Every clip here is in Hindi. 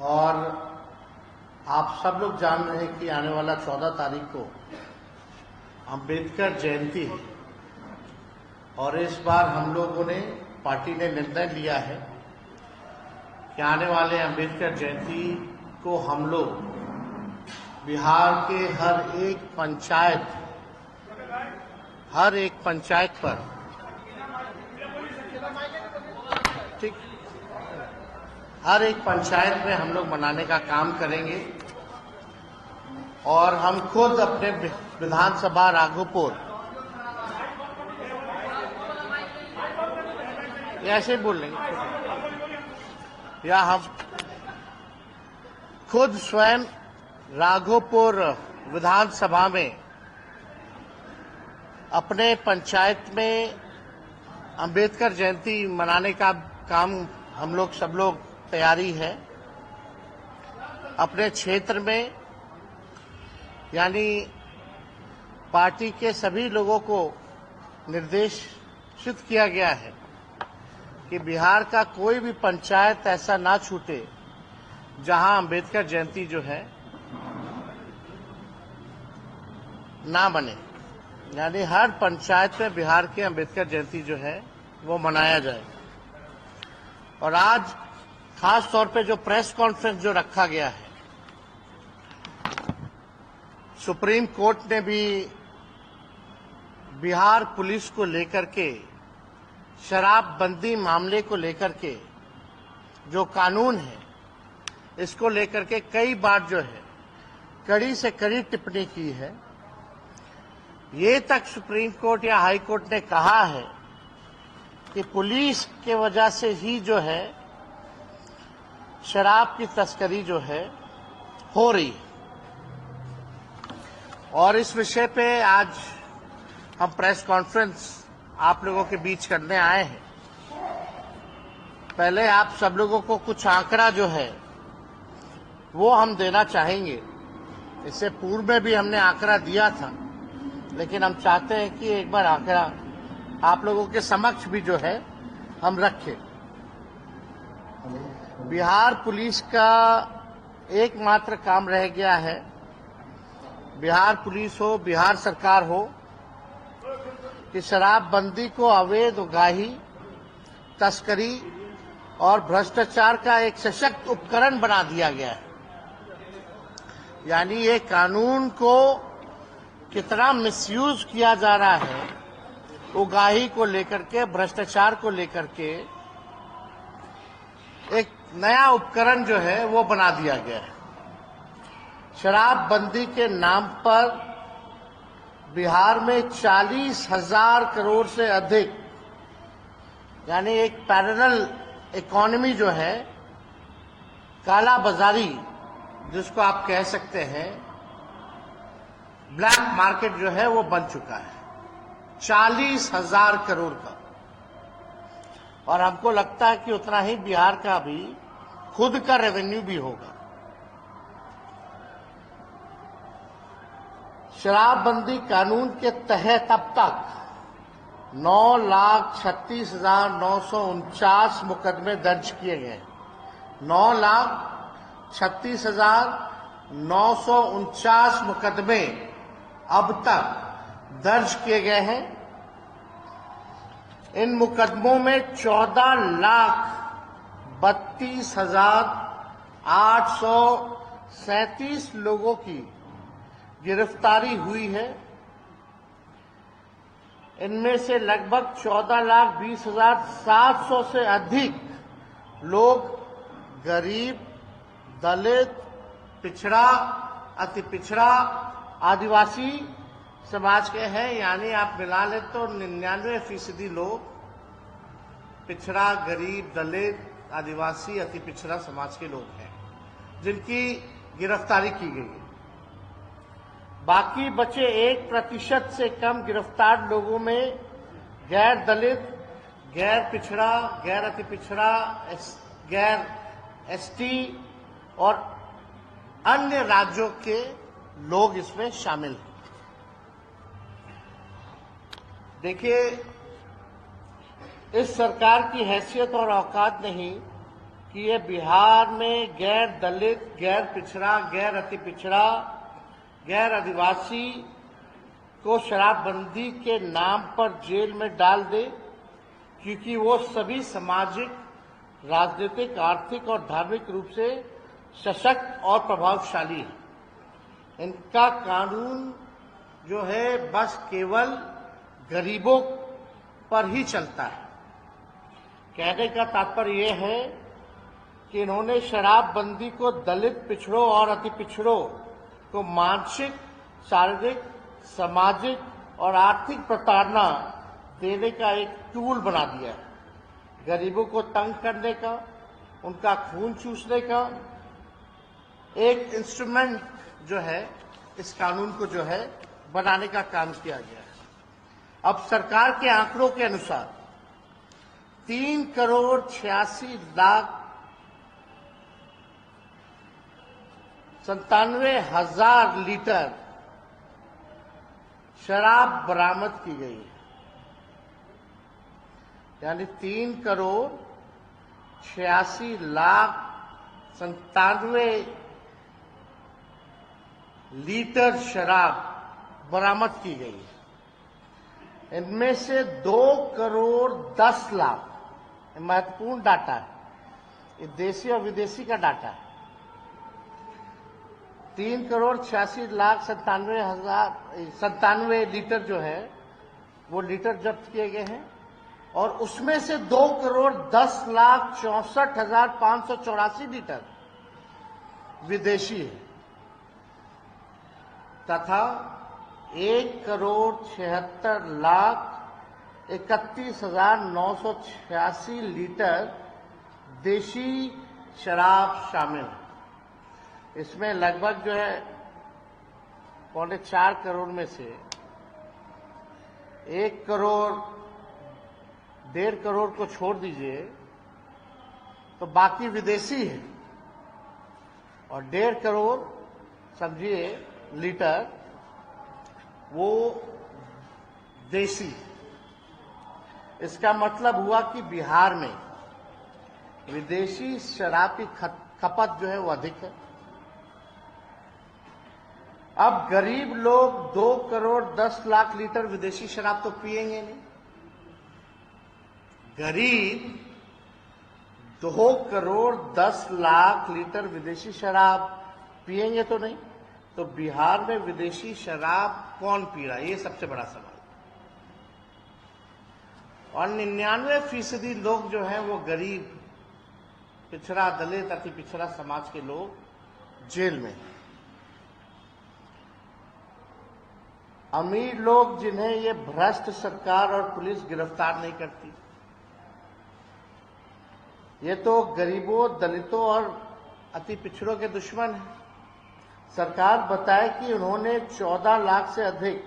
और आप सब लोग जान रहे हैं कि आने वाला 14 तारीख को अंबेडकर जयंती है और इस बार हम लोगों ने पार्टी ने निर्णय लिया है कि आने वाले अंबेडकर जयंती को हम लोग बिहार के हर एक पंचायत पर ठीक हर एक पंचायत में हम लोग मनाने का काम करेंगे और हम खुद अपने विधानसभा राघोपुर ऐसे बोल लेंगे या हम खुद स्वयं राघोपुर विधानसभा में अपने पंचायत में अंबेडकर जयंती मनाने का काम हम लोग सब लोग तैयारी है। अपने क्षेत्र में यानी पार्टी के सभी लोगों को निर्देशित किया गया है कि बिहार का कोई भी पंचायत ऐसा ना छूटे जहां अंबेडकर जयंती जो है ना बने, यानी हर पंचायत में बिहार के अंबेडकर जयंती जो है वो मनाया जाए। और आज खास तौर पे जो प्रेस कॉन्फ्रेंस जो रखा गया है, सुप्रीम कोर्ट ने भी बिहार पुलिस को लेकर के शराबबंदी मामले को लेकर के जो कानून है इसको लेकर के कई बार जो है कड़ी से कड़ी टिप्पणी की है। ये तक सुप्रीम कोर्ट या हाई कोर्ट ने कहा है कि पुलिस के वजह से ही जो है शराब की तस्करी जो है हो रही है। और इस विषय पे आज हम प्रेस कॉन्फ्रेंस आप लोगों के बीच करने आए हैं। पहले आप सब लोगों को कुछ आंकड़ा जो है वो हम देना चाहेंगे। इससे पूर्व में भी हमने आंकड़ा दिया था, लेकिन हम चाहते हैं कि एक बार आंकड़ा आप लोगों के समक्ष भी जो है हम रखें। बिहार पुलिस का एकमात्र काम रह गया है, बिहार पुलिस हो, बिहार सरकार हो, कि शराबबंदी को अवैध उगाही, तस्करी और भ्रष्टाचार का एक सशक्त उपकरण बना दिया गया है। यानी ये कानून को कितना मिसयूज किया जा रहा है, उगाही को लेकर के, भ्रष्टाचार को लेकर के एक नया उपकरण जो है वो बना दिया गया है। शराबबंदी के नाम पर बिहार में 40,000 करोड़ से अधिक, यानी एक पैरेलल इकोनॉमी जो है, काला बाजारी जिसको आप कह सकते हैं, ब्लैक मार्केट जो है वो बन चुका है 40,000 करोड़ का। और हमको लगता है कि उतना ही बिहार का भी खुद का रेवेन्यू भी होगा। शराबबंदी कानून के तहत अब तक 9,36,949 मुकदमे दर्ज किए गए। 9,36,949 मुकदमे अब तक दर्ज किए गए हैं। इन मुकदमों में 14,32,837 लोगों की गिरफ्तारी हुई है। इनमें से लगभग 14,20,700 से अधिक लोग गरीब, दलित, पिछड़ा, अति पिछड़ा, आदिवासी समाज के हैं। यानी आप मिला ले तो 99% लोग पिछड़ा, गरीब, दलित, आदिवासी, अति पिछड़ा समाज के लोग हैं जिनकी गिरफ्तारी की गई है। बाकी बचे 1% से कम गिरफ्तार लोगों में गैर दलित, गैर पिछड़ा, गैर अति पिछड़ा, गैर एसटी और अन्य राज्यों के लोग इसमें शामिल हैं। देखिए, इस सरकार की हैसियत और औकात नहीं कि ये बिहार में गैर दलित, गैर पिछड़ा, गैर अति पिछड़ा, गैर आदिवासी को शराबबंदी के नाम पर जेल में डाल दे, क्योंकि वो सभी सामाजिक, राजनीतिक, आर्थिक और धार्मिक रूप से सशक्त और प्रभावशाली है। इनका कानून जो है बस केवल गरीबों पर ही चलता है। कहने का तात्पर्य यह है कि इन्होंने शराबबंदी को दलित, पिछड़ों और अति पिछड़ों को मानसिक, शारीरिक, सामाजिक और आर्थिक प्रताड़ना देने का एक टूल बना दिया है। गरीबों को तंग करने का, उनका खून चूसने का एक इंस्ट्रूमेंट जो है इस कानून को जो है बनाने का काम किया गया है। अब सरकार के आंकड़ों के अनुसार 3,86,97,000 लीटर शराब बरामद की गई है। यानी 3,86,97,000 लीटर शराब बरामद की गई है। इनमें से 2,10,00,000 महत्वपूर्ण डाटा है, ये देशी और विदेशी का डाटा है। 3,86,97,000 लीटर जो है वो लीटर जब्त किए गए हैं और उसमें से 2,10,64,584 लीटर विदेशी है तथा 1,76,31,986 लीटर देशी शराब शामिल है। इसमें लगभग जो है 4.25 करोड़ में से 1,1.5 करोड़ को छोड़ दीजिए तो बाकी विदेशी है और 1.5 करोड़ समझिए लीटर वो देशी। इसका मतलब हुआ कि बिहार में विदेशी शराब की खपत जो है वो अधिक है। अब गरीब लोग 2,10,00,000 लीटर विदेशी शराब तो पिएंगे नहीं। गरीब 2,10,00,000 लीटर विदेशी शराब पिएंगे तो नहीं, तो बिहार में विदेशी शराब कौन पी रहा है, ये सबसे बड़ा सवाल। और 99% लोग जो हैं वो गरीब, पिछड़ा, दलित, अति पिछड़ा समाज के लोग जेल में। अमीर लोग जिन्हें ये भ्रष्ट सरकार और पुलिस गिरफ्तार नहीं करती, ये तो गरीबों, दलितों और अति पिछड़ों के दुश्मन हैं। सरकार बताए कि उन्होंने 14 लाख से अधिक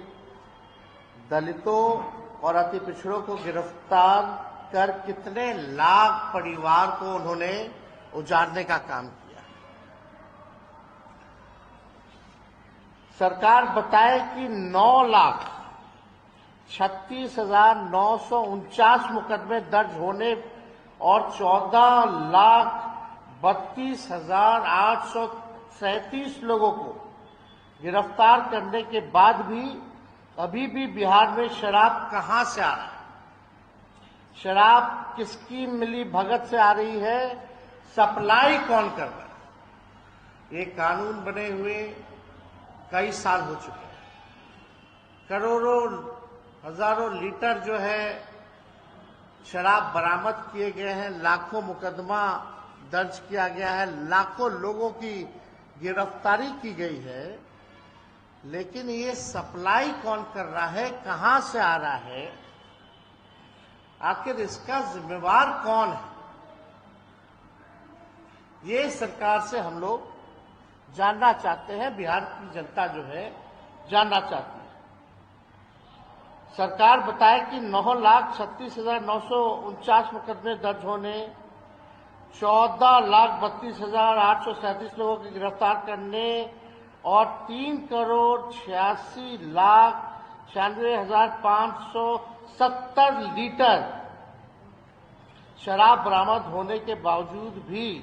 दलितों और अति पिछड़ों को गिरफ्तार कर कितने लाख परिवार को उन्होंने उजाड़ने का काम किया। सरकार बताए कि 9,36,949 मुकदमे दर्ज होने और 14,32,837 लोगों को गिरफ्तार करने के बाद भी अभी भी बिहार में शराब कहां से आ रहा है, शराब किसकी मिली भगत से आ रही है, सप्लाई कौन कर रहा है। ये कानून बने हुए कई साल हो चुके हैं। करोड़ों, हजारों लीटर जो है शराब बरामद किए गए हैं, लाखों मुकदमा दर्ज किया गया है, लाखों लोगों की गिरफ्तारी की गई है, लेकिन ये सप्लाई कौन कर रहा है, कहां से आ रहा है, आखिर इसका जिम्मेवार कौन है, ये सरकार से हम लोग जानना चाहते हैं। बिहार की जनता जो है जानना चाहती है। सरकार बताए कि 9,36,949 मुकदमे दर्ज होने, 14,32,837 लोगों की गिरफ्तार करने और 3,86,96,570 लीटर शराब बरामद होने के बावजूद भी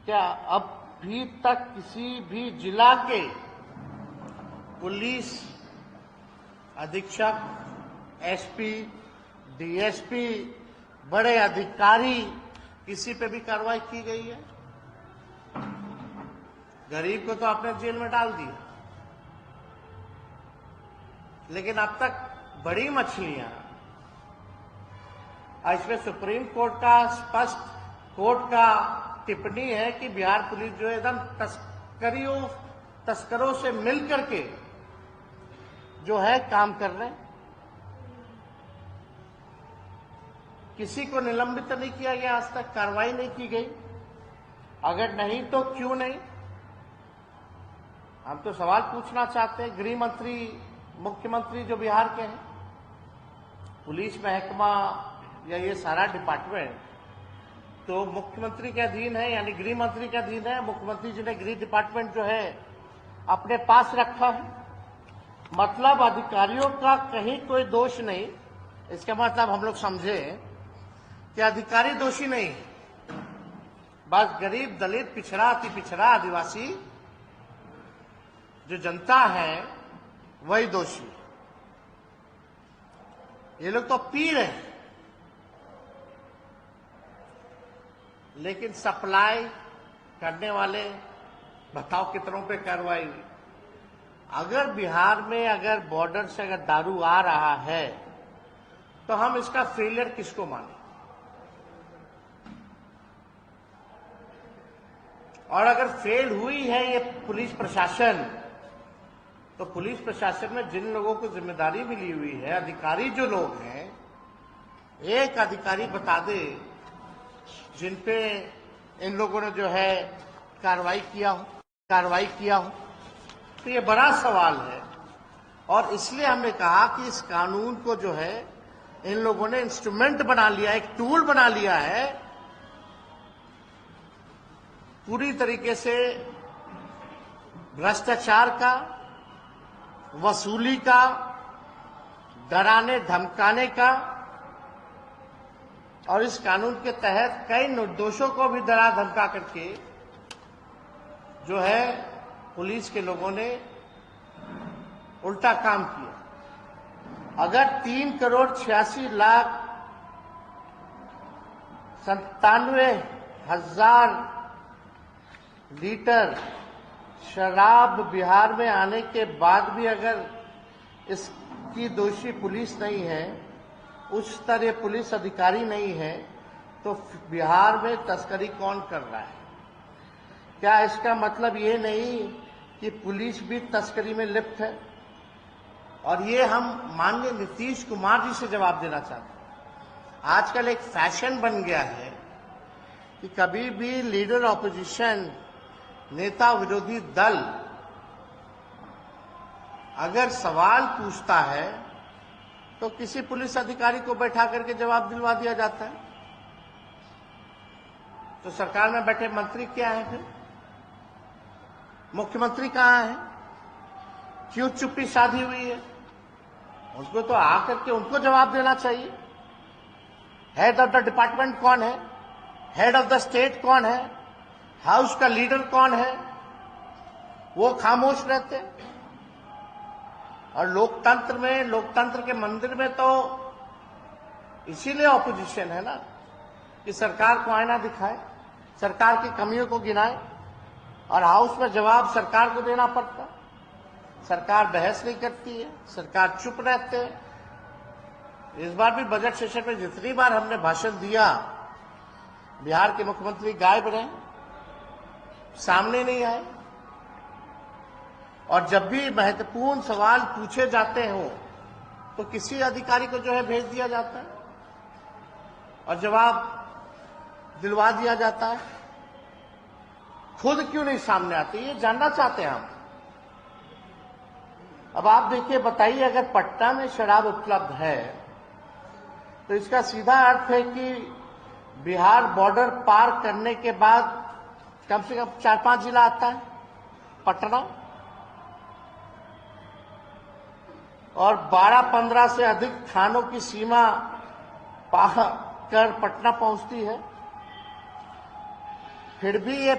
क्या अभी तक किसी भी जिला के पुलिस अधीक्षक, एसपी, डीएसपी, बड़े अधिकारी किसी पे भी कार्रवाई की गई है? गरीब को तो आपने जेल में डाल दिया, लेकिन अब तक बड़ी मछलियां, इसमें सुप्रीम कोर्ट का स्पष्ट कोर्ट का टिप्पणी है कि बिहार पुलिस जो है एकदम तस्करों से मिलकर के जो है काम कर रहे हैं। किसी को निलंबित नहीं किया गया, आज तक कार्रवाई नहीं की गई। अगर नहीं तो क्यों नहीं? हम तो सवाल पूछना चाहते हैं। गृह मंत्री, मुख्यमंत्री जो बिहार के हैं, पुलिस महकमा या ये सारा डिपार्टमेंट तो मुख्यमंत्री के अधीन है, यानी गृह मंत्री के अधीन है। मुख्यमंत्री जी ने गृह डिपार्टमेंट जो है अपने पास रखा है, मतलब अधिकारियों का कहीं कोई दोष नहीं। इसका मतलब हम लोग समझे कि अधिकारी दोषी नहीं, बस गरीब, दलित, पिछड़ा, अति पिछड़ा, आदिवासी जो जनता है वही दोषी। ये लोग तो पी रहे हैं, लेकिन सप्लाई करने वाले बताओ कितनों पे कार्रवाई हुई? अगर बिहार में अगर बॉर्डर से अगर दारू आ रहा है तो हम इसका फेलियर किसको माने? और अगर फेल हुई है ये पुलिस प्रशासन, तो पुलिस प्रशासन में जिन लोगों को जिम्मेदारी मिली हुई है, अधिकारी जो लोग हैं, एक अधिकारी बता दे जिन पे इन लोगों ने जो है कार्रवाई किया हो। तो ये बड़ा सवाल है, और इसलिए हमने कहा कि इस कानून को जो है इन लोगों ने इंस्ट्रूमेंट बना लिया, एक टूल बना लिया है पूरी तरीके से भ्रष्टाचार का, वसूली का, डराने धमकाने का। और इस कानून के तहत कई निर्दोषों को भी डरा धमका करके जो है पुलिस के लोगों ने उल्टा काम किया। अगर 3,87,97,000 लीटर शराब बिहार में आने के बाद भी अगर इसकी दोषी पुलिस नहीं है, उच्च स्तरीय पुलिस अधिकारी नहीं है, तो बिहार में तस्करी कौन कर रहा है? क्या इसका मतलब ये नहीं कि पुलिस भी तस्करी में लिप्त है? और ये हम माननीय नीतीश कुमार जी से जवाब देना चाहते हैं। आजकल एक फैशन बन गया है कि कभी भी लीडर ऑपोजिशन, नेता विरोधी दल अगर सवाल पूछता है तो किसी पुलिस अधिकारी को बैठा करके जवाब दिलवा दिया जाता है। तो सरकार में बैठे मंत्री क्या है फिर? मुख्यमंत्री कहां है? क्यों चुप्पी साधी हुई है? उसको तो आकर के उनको जवाब देना चाहिए। हेड ऑफ द डिपार्टमेंट कौन है? हेड ऑफ द स्टेट कौन है? हाउस का लीडर कौन है? वो खामोश रहते। और लोकतंत्र में, लोकतंत्र के मंदिर में तो इसीलिए ऑपोजिशन है ना, कि सरकार को आईना दिखाए, सरकार की कमियों को गिनाए, और हाउस में जवाब सरकार को देना पड़ता। सरकार बहस नहीं करती है, सरकार चुप रहते हैं। इस बार भी बजट सेशन में जितनी बार हमने भाषण दिया, बिहार के मुख्यमंत्री गायब रहे, सामने नहीं आए। और जब भी महत्वपूर्ण सवाल पूछे जाते हो तो किसी अधिकारी को जो है भेज दिया जाता है और जवाब दिलवा दिया जाता है। खुद क्यों नहीं सामने आते, ये जानना चाहते हैं हम। अब आप देखिए, बताइए, अगर पटना में शराब उपलब्ध है तो इसका सीधा अर्थ है कि बिहार बॉर्डर पार करने के बाद कम से कम 4-5 जिला आता है, पटना, और 12-15 से अधिक थानों की सीमा कर पटना पहुंचती है, फिर भी ये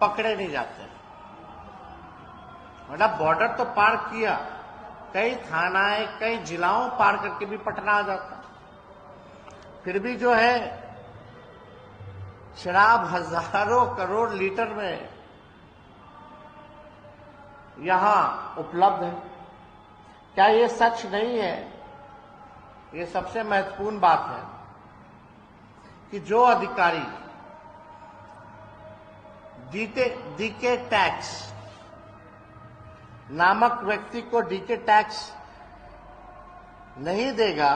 पकड़े नहीं जाते। मतलब बॉर्डर तो पार किया, कई थानाएं कई जिलाओं पार करके भी पटना आ जाता, फिर भी जो है शराब हजारों करोड़ लीटर में यहां उपलब्ध है। क्या ये सच नहीं है? ये सबसे महत्वपूर्ण बात है कि जो अधिकारी डीके टैक्स नामक व्यक्ति को डीके टैक्स नहीं देगा,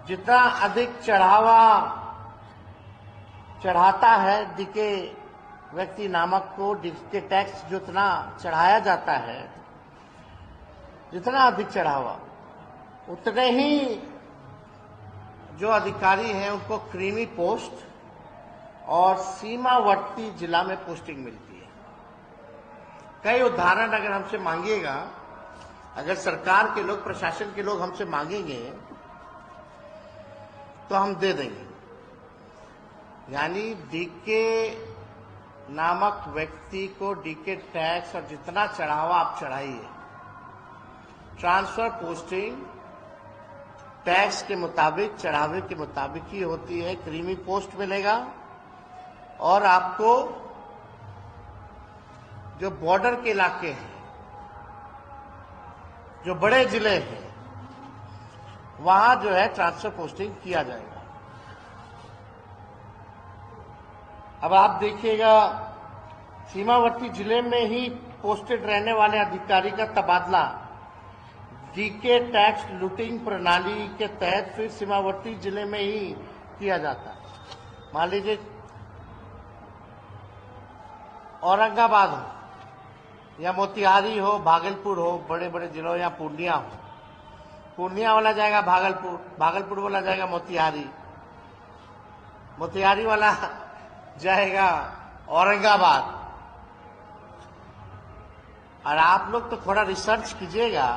जितना अधिक चढ़ाता है डीके व्यक्ति नामक को, डीके टैक्स जितना चढ़ाया जाता है, जितना अधिक चढ़ावा, उतने ही जो अधिकारी हैं उनको क्रीमी पोस्ट और सीमावर्ती जिला में पोस्टिंग मिलती है। कई उदाहरण अगर हमसे मांगिएगा, अगर सरकार के लोग, प्रशासन के लोग हमसे मांगेंगे तो हम दे देंगे। यानी डीके नामक व्यक्ति को डीके टैक्स और जितना चढ़ावा आप चढ़ाइए, ट्रांसफर पोस्टिंग टैक्स के मुताबिक, चढ़ावे के मुताबिक ही होती है। क्रीमी पोस्ट मिलेगा और आपको जो बॉर्डर के इलाके हैं, जो बड़े जिले हैं, वहां जो है ट्रांसफर पोस्टिंग किया जाएगा। अब आप देखिएगा, सीमावर्ती जिले में ही पोस्टेड रहने वाले अधिकारी का तबादला डीके टैक्स लूटिंग प्रणाली के तहत फिर सीमावर्ती जिले में ही किया जाता है। मान लीजिए औरंगाबाद हो या मोतिहारी हो, भागलपुर हो, बड़े बड़े जिलों, या पूर्णिया हो, पूर्णिया वाला जाएगा भागलपुर, भागलपुर वाला जाएगा मोतिहारी, मोतिहारी वाला जाएगा औरंगाबाद। और आप लोग तो थोड़ा रिसर्च कीजिएगा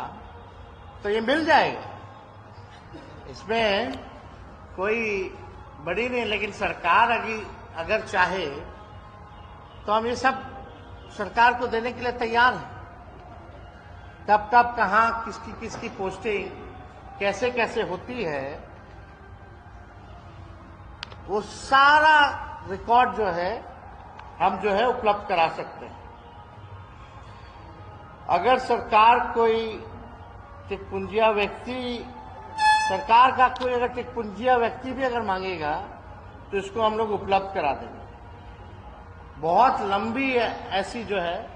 तो ये मिल जाएगा, इसमें कोई बड़ी नहीं। लेकिन सरकार अगर चाहे तो हम ये सब सरकार को देने के लिए तैयार हैं। कब कब कहां किसकी किसकी पोस्टिंग कैसे कैसे होती है, वो सारा रिकॉर्ड जो है हम जो है उपलब्ध करा सकते हैं। अगर सरकार कोई टिकपुंजिया व्यक्ति, सरकार का कोई अगर टिकपुंजिया व्यक्ति भी अगर मांगेगा तो इसको हम लोग उपलब्ध करा देंगे। बहुत लंबी ऐसी जो है,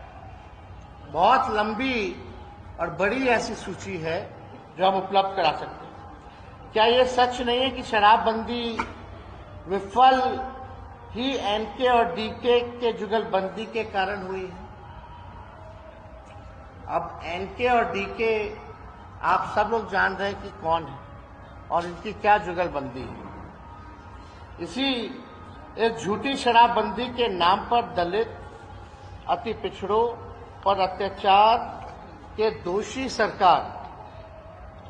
बहुत लंबी और बड़ी ऐसी सूची है जो हम उपलब्ध करा सकते हैं। क्या ये सच नहीं है कि शराबबंदी विफल ही एनके और डीके के जुगलबंदी के कारण हुई है? अब एनके और डीके आप सब लोग जान रहे हैं कि कौन है और इनकी क्या जुगलबंदी है। इसी एक झूठी शराबबंदी के नाम पर दलित, अति पिछड़ों पर अत्याचार के दोषी सरकार,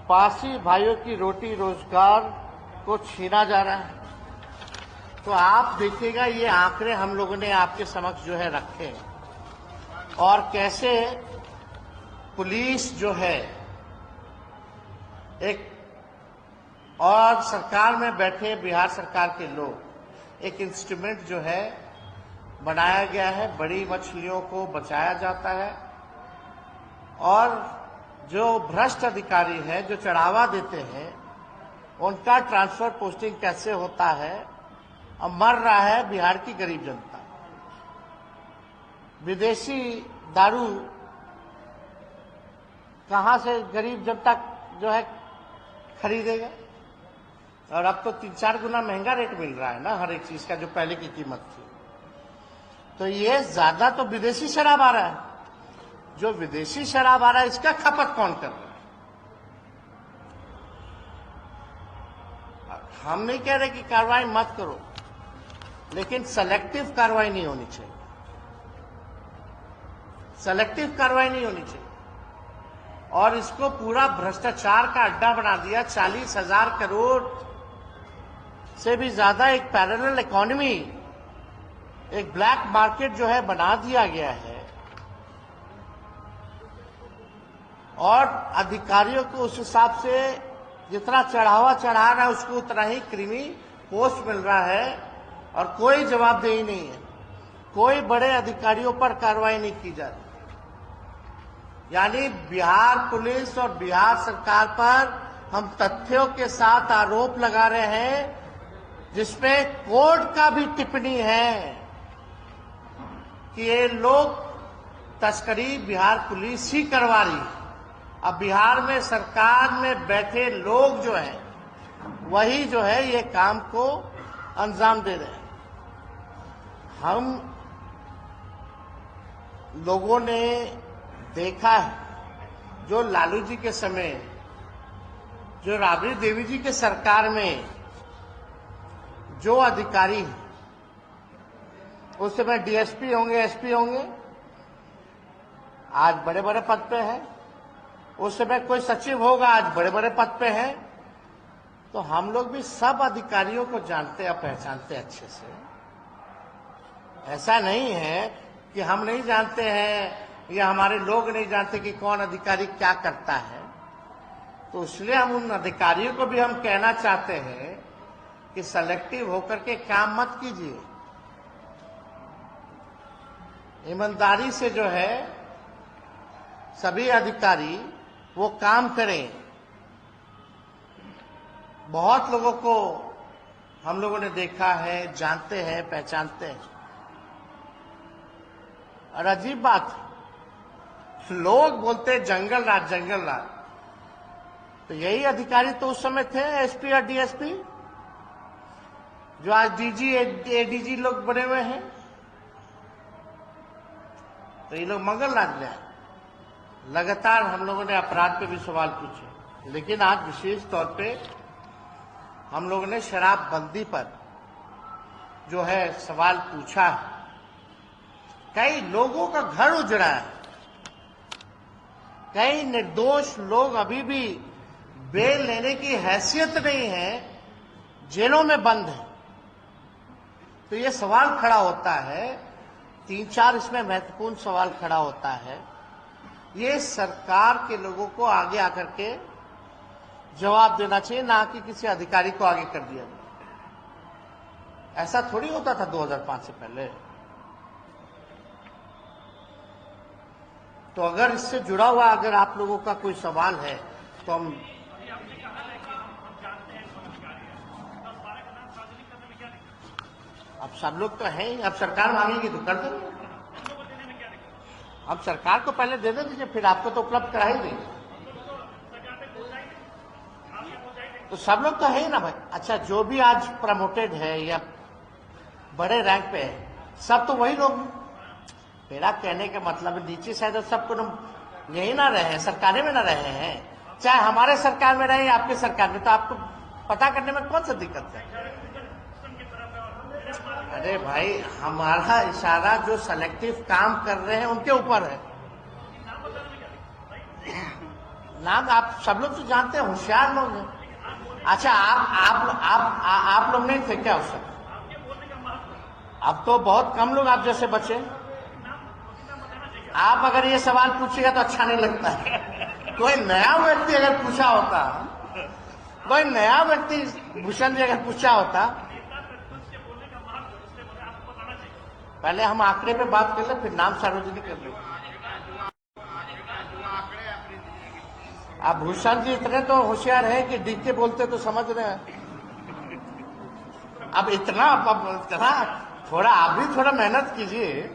पासी भाइयों की रोटी रोजगार को छीना जा रहा है। तो आप देखिएगा, ये आंकड़े हम लोगों ने आपके समक्ष जो है रखे हैं, और कैसे पुलिस जो है एक, और सरकार में बैठे बिहार सरकार के लोग, एक इंस्ट्रूमेंट जो है बनाया गया है, बड़ी मछलियों को बचाया जाता है, और जो भ्रष्ट अधिकारी हैं, जो चढ़ावा देते हैं, उनका ट्रांसफर पोस्टिंग कैसे होता है। अब मर रहा है बिहार की गरीब जनता। विदेशी दारू कहां से गरीब जनता जो है खरीदेगा? और अब तो 3-4 गुना महंगा रेट मिल रहा है ना हर एक चीज का, जो पहले की कीमत थी। तो ये ज्यादा तो विदेशी शराब आ रहा है। जो विदेशी शराब आ रहा है, इसका खपत कौन कर रहा है? हम नहीं कह रहे कि कार्रवाई मत करो, लेकिन सेलेक्टिव कार्रवाई नहीं होनी चाहिए। सेलेक्टिव कार्रवाई नहीं होनी चाहिए। और इसको पूरा भ्रष्टाचार का अड्डा बना दिया। 40,000 करोड़ से भी ज्यादा एक पैरेलल इकोनॉमी, एक ब्लैक मार्केट जो है बना दिया गया है, और अधिकारियों को उस हिसाब से जितना चढ़ावा चढ़ा रहा है उसको उतना ही क्रीमी पोस्ट मिल रहा है, और कोई जवाबदेही नहीं है, कोई बड़े अधिकारियों पर कार्रवाई नहीं की जा रही। यानी बिहार पुलिस और बिहार सरकार पर हम तथ्यों के साथ आरोप लगा रहे हैं, जिसमें कोर्ट का भी टिप्पणी है कि ये लोग तस्करी बिहार पुलिस ही करवा रही है। अब बिहार में सरकार में बैठे लोग जो हैं वही जो है ये काम को अंजाम दे रहे हैं। हम लोगों ने देखा है जो लालू जी के समय, जो राबड़ी देवी जी के सरकार में जो अधिकारी उस समय डीएसपी होंगे, एसपी होंगे, आज बड़े बड़े पद पे हैं। उस समय कोई सचिव होगा, आज बड़े बड़े पद पे हैं। तो हम लोग भी सब अधिकारियों को जानते और पहचानते अच्छे से। ऐसा नहीं है कि हम नहीं जानते हैं या हमारे लोग नहीं जानते कि कौन अधिकारी क्या करता है। तो इसलिए हम उन अधिकारियों को भी हम कहना चाहते हैं कि सेलेक्टिव होकर के काम मत कीजिए, ईमानदारी से जो है सभी अधिकारी वो काम करें। बहुत लोगों को हम लोगों ने देखा है, जानते हैं, पहचानते हैं। और अजीब बात, लोग बोलते हैं जंगल राज, जंगल राज। तो यही अधिकारी तो उस समय थे, एसपी और डीएसपी, जो आज डीजी एडीजी लोग बने हुए हैं। तो ये लोग मंगल राज ले आए। लगातार हम लोगों ने अपराध पे भी सवाल पूछे, लेकिन आज विशेष तौर पे हम लोगों ने शराबबंदी पर जो है सवाल पूछा है। कई लोगों का घर उजड़ा है, कई निर्दोष लोग अभी भी बेल लेने की हैसियत नहीं है, जेलों में बंद है। तो ये सवाल खड़ा होता है, 3-4 इसमें महत्वपूर्ण सवाल खड़ा होता है। ये सरकार के लोगों को आगे आकर के जवाब देना चाहिए, ना कि किसी अधिकारी को आगे कर दिया जाए। ऐसा थोड़ी होता था 2005 से पहले। तो अगर इससे जुड़ा हुआ अगर आप लोगों का कोई सवाल है तो हम अब सब लोग तो हैं ही, अब सरकार मांगेगी तो कर देंगे। अब सरकार को पहले दे दीजिए, फिर आपको तो उपलब्ध करा ही देंगे। तो सब लोग तो है ही ना भाई। अच्छा, जो भी आज प्रमोटेड है या बड़े रैंक पे है, सब तो वही लोग हैं। मेरा कहने का मतलब नीचे शायद सबको यही ना रहे, सरकारें में ना रहे हैं, चाहे हमारे सरकार में रहे या आपके सरकार में, तो आपको पता करने में कौन सा दिक्कत है? अरे भाई, हमारा इशारा जो सेलेक्टिव काम कर रहे हैं उनके ऊपर है। नाम आप सब लोग तो जानते हैं, होशियार लोग हैं। अच्छा, आप लोग नहीं थे क्या उस समय? अब तो बहुत कम लोग आप जैसे बचे। आप अगर ये सवाल पूछेगा तो अच्छा नहीं लगता है। कोई नया व्यक्ति अगर पूछा होता, कोई नया व्यक्ति भूषण जी अगर पूछा होता, पहले हम आंकड़े पे बात कर ले, फिर नाम सार्वजनिक कर ले। अब भूषण जी इतने तो होशियार है कि डीके बोलते तो समझ रहे हैं। अब इतना थोड़ा आप भी थोड़ा मेहनत कीजिए।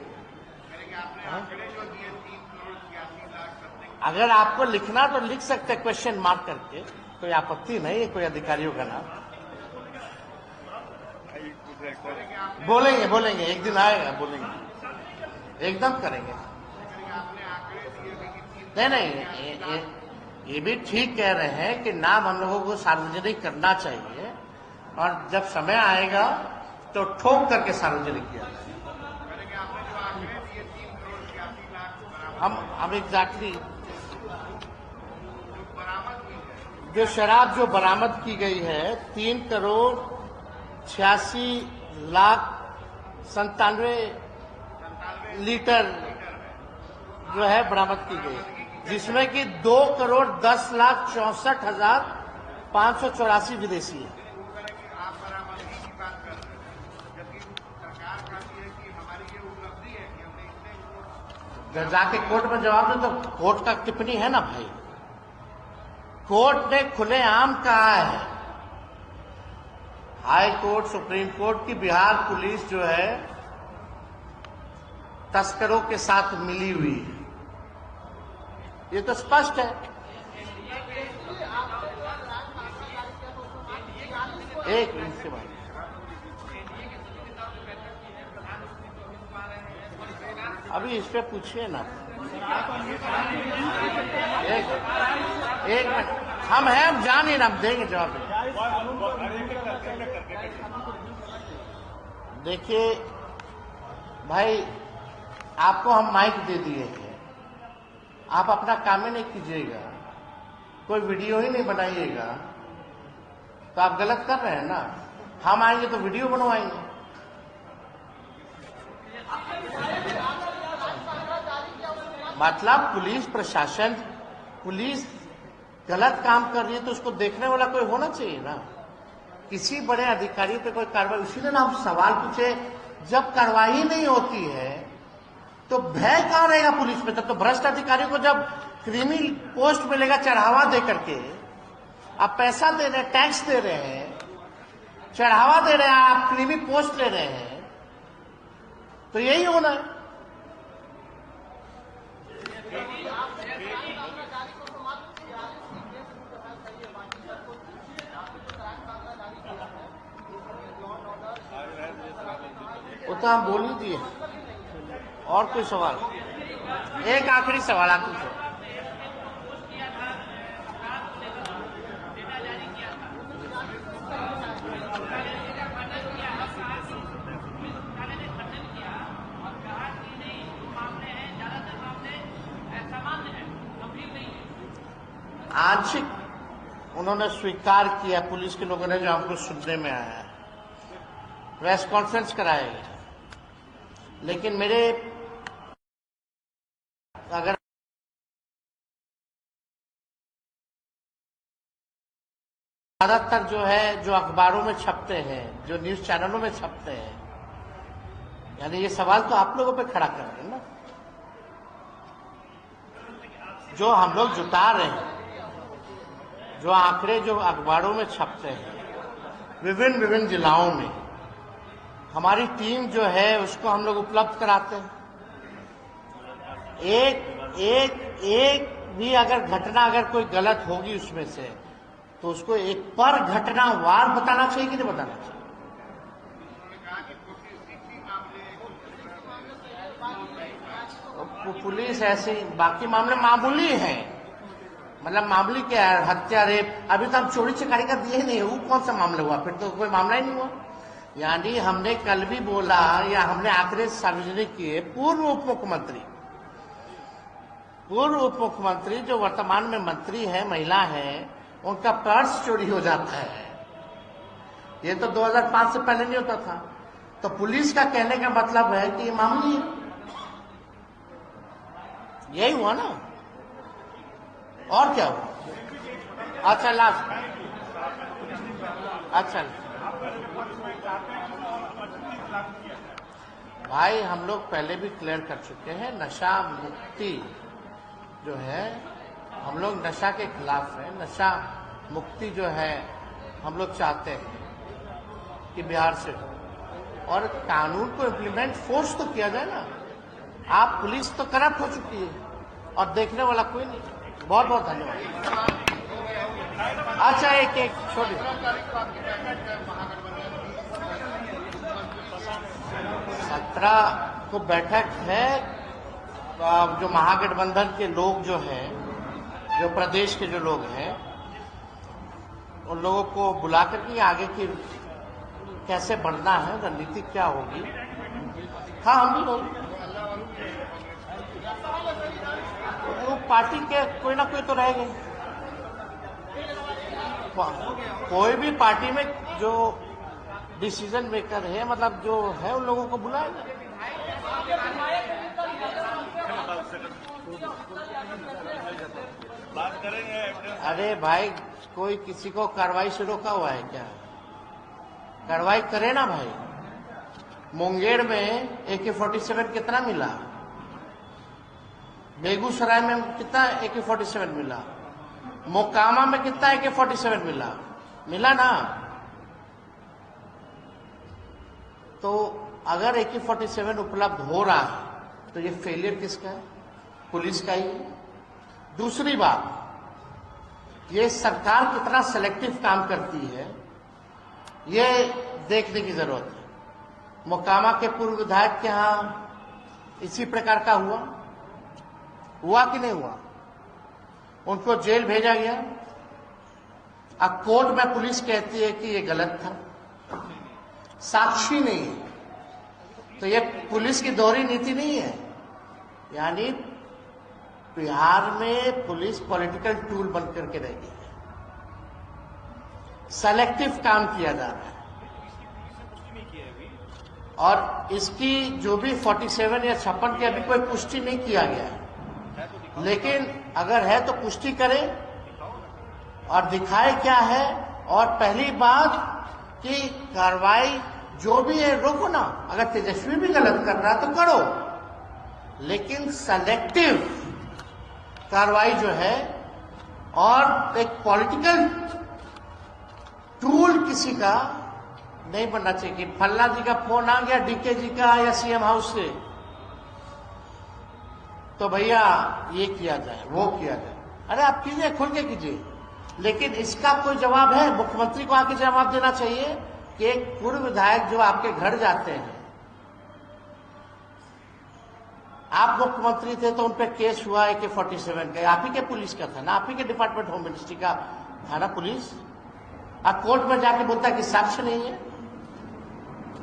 अगर आपको लिखना तो लिख सकते क्वेश्चन मार्क करके, कोई आपत्ति नहीं है, कोई अधिकारियों का नाम। बोलेंगे एक दिन आएगा, बोलेंगे, एकदम करेंगे। नहीं, ये भी ठीक कह रहे हैं कि नाम हम लोगों को सार्वजनिक करना चाहिए, और जब समय आएगा तो ठोक करके सार्वजनिक किया जाए। हम एग्जैक्टली जो शराब जो बरामद की गई है 3,86,97 लीटर जो है बरामद की गई, जिसमें कि 2,10,64,584 विदेशी है। जब जाके कोर्ट में जवाब दे तो कोर्ट का टिप्पणी है ना भाई। कोर्ट ने खुलेआम कहा है, हाई कोर्ट सुप्रीम कोर्ट की बिहार पुलिस जो है तस्करों के साथ मिली हुई है, ये तो स्पष्ट है। एक मिनट से बात, अभी इस पे पूछिए ना। एक मिनट, हम हैं, हम जान ही ना, हम देंगे जवाब। देखिए भाई, आपको हम माइक दे दिए हैं, आप अपना काम ही नहीं कीजिएगा, कोई वीडियो ही नहीं बनाइएगा, तो आप गलत कर रहे हैं ना। हम आएंगे तो वीडियो बनवाएंगे। मतलब पुलिस प्रशासन, पुलिस गलत काम कर रही है तो उसको देखने वाला कोई होना चाहिए ना। किसी बड़े अधिकारी पे कोई कार्रवाई, इसीलिए ना हम सवाल पूछे, जब कार्रवाई नहीं होती है तो भय कहां रहेगा पुलिस में। तब तो भ्रष्ट अधिकारी को जब क्रिमिनल पोस्ट मिलेगा चढ़ावा दे करके, आप पैसा दे रहे हैं, टैक्स दे रहे हैं, चढ़ावा दे रहे हैं, आप क्रिमिनल पोस्ट ले रहे हैं, तो यही होना है। वो तो हम बोल ही दिए। और कोई सवाल? एक आखिरी सवाल आप पूछो। आंशिक उन्होंने स्वीकार किया, पुलिस के लोगों ने, जो हमको सुनने में आया है, प्रेस कॉन्फ्रेंस कराएगा। लेकिन मेरे अगर ज्यादातर जो है, जो अखबारों में छपते हैं, जो न्यूज चैनलों में छपते हैं, यानी ये सवाल तो आप लोगों पे खड़ा कर रहे हैं ना। जो हम लोग जुटा रहे हैं, जो आंकड़े जो अखबारों में छपते हैं विभिन्न जिलाओं में, हमारी टीम जो है उसको हम लोग उपलब्ध कराते हैं। एक भी अगर घटना, अगर कोई गलत होगी उसमें से, तो उसको एक पर घटना वार बताना चाहिए कि नहीं बताना चाहिए। तो पुलिस ऐसे, बाकी मामले मामूली हैं, मतलब मामूली क्या है, हत्या, रेप, अभी तो हम चोरी चकारी का दिए नहीं, वो कौन सा मामला हुआ, फिर तो कोई मामला ही नहीं हुआ। यानी हमने कल भी बोला, या हमने आंकड़े सार्वजनिक किए, पूर्व उप मुख्यमंत्री जो वर्तमान में मंत्री है, महिला है, उनका पर्स चोरी हो जाता है। ये तो 2005 से पहले नहीं होता था। तो पुलिस का कहने का मतलब है कि ये मामूली है, यही हुआ ना, और क्या हुआ? अच्छा लास्ट, अच्छा भाई, हम लोग पहले भी क्लियर कर चुके हैं, नशा मुक्ति जो है, हम लोग नशा के खिलाफ है। नशा मुक्ति जो है हम लोग चाहते हैं कि बिहार से हो, और कानून को इम्प्लीमेंट, फोर्स तो किया जाए ना। आप पुलिस तो करप्ट हो चुकी है और देखने वाला कोई नहीं। बहुत बहुत धन्यवाद। अच्छा एक छोटी 17 को बैठक है, जो महागठबंधन के लोग जो हैं, जो प्रदेश के जो लोग हैं, उन लोगों को बुला करके आगे की कैसे बढ़ना है, रणनीति क्या होगी। हाँ, हम भी लोग, वो पार्टी के कोई ना कोई तो रहेंगे। कोई भी पार्टी में जो डिसीजन मेकर है, मतलब जो है, उन लोगों को बुलाएगा। बात करेंगे। अरे भाई, कोई किसी को कार्रवाई से रोका हुआ है क्या? कार्रवाई करे ना भाई। मुंगेर में AK-47 कितना मिला? बेगूसराय में कितना AK-47 मिला? मोकामा में कितना AK-47 मिला ना? तो अगर AK-47 उपलब्ध हो रहा है तो ये फेलियर किसका है? पुलिस का ही है। दूसरी बात, ये सरकार कितना सेलेक्टिव काम करती है, ये देखने की जरूरत है। मोकामा के पूर्व विधायक के यहां इसी प्रकार का हुआ कि नहीं हुआ? उनको जेल भेजा गया। अब कोर्ट में पुलिस कहती है कि ये गलत था, साक्षी नहीं है, तो ये पुलिस की दोहरी नीति नहीं है। यानी बिहार में पुलिस पॉलिटिकल टूल बन करके रह गई है, सेलेक्टिव काम किया जा रहा है। और इसकी जो भी 47 या 56 की अभी कोई पुष्टि नहीं किया गया है, लेकिन अगर है तो पुष्टि करे और दिखाए क्या है। और पहली बात कि कार्रवाई जो भी है रोको ना। अगर तेजस्वी भी गलत कर रहा है तो करो, लेकिन सेलेक्टिव कार्रवाई जो है और एक पॉलिटिकल टूल किसी का नहीं बनना चाहिए कि फल्ला जी का फोन आ गया डीके जी का या सीएम हाउस से, तो भैया ये किया जाए, वो किया जाए। अरे आप कीजिए, खुल के कीजिए, लेकिन इसका कोई जवाब है? मुख्यमंत्री को आके जवाब देना चाहिए कि एक पूर्व विधायक जो आपके घर जाते हैं, आप मुख्यमंत्री थे तो उन पर केस हुआ AK-47 का, आप ही के पुलिस का था ना, आप ही के डिपार्टमेंट होम मिनिस्ट्री का था ना पुलिस। आप कोर्ट में जाके बोलता है कि साक्ष्य नहीं है,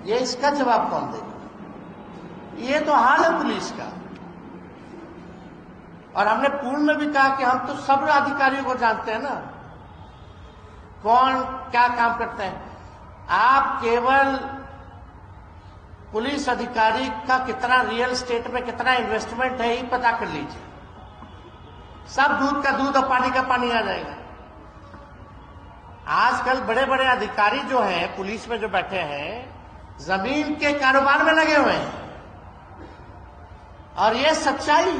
ये इसका जवाब कौन देगा? ये तो हाल है पुलिस का। और हमने पूर्व में भी कहा कि हम तो सब अधिकारियों को जानते हैं ना, कौन क्या काम करते हैं। आप केवल पुलिस अधिकारी का कितना रियल स्टेट में कितना इन्वेस्टमेंट है, ही पता कर लीजिए, सब दूध का दूध और पानी का पानी आ जाएगा। आजकल बड़े बड़े अधिकारी जो हैं पुलिस में जो बैठे हैं, जमीन के कारोबार में लगे हुए हैं, और ये सच्चाई।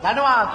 धन्यवाद।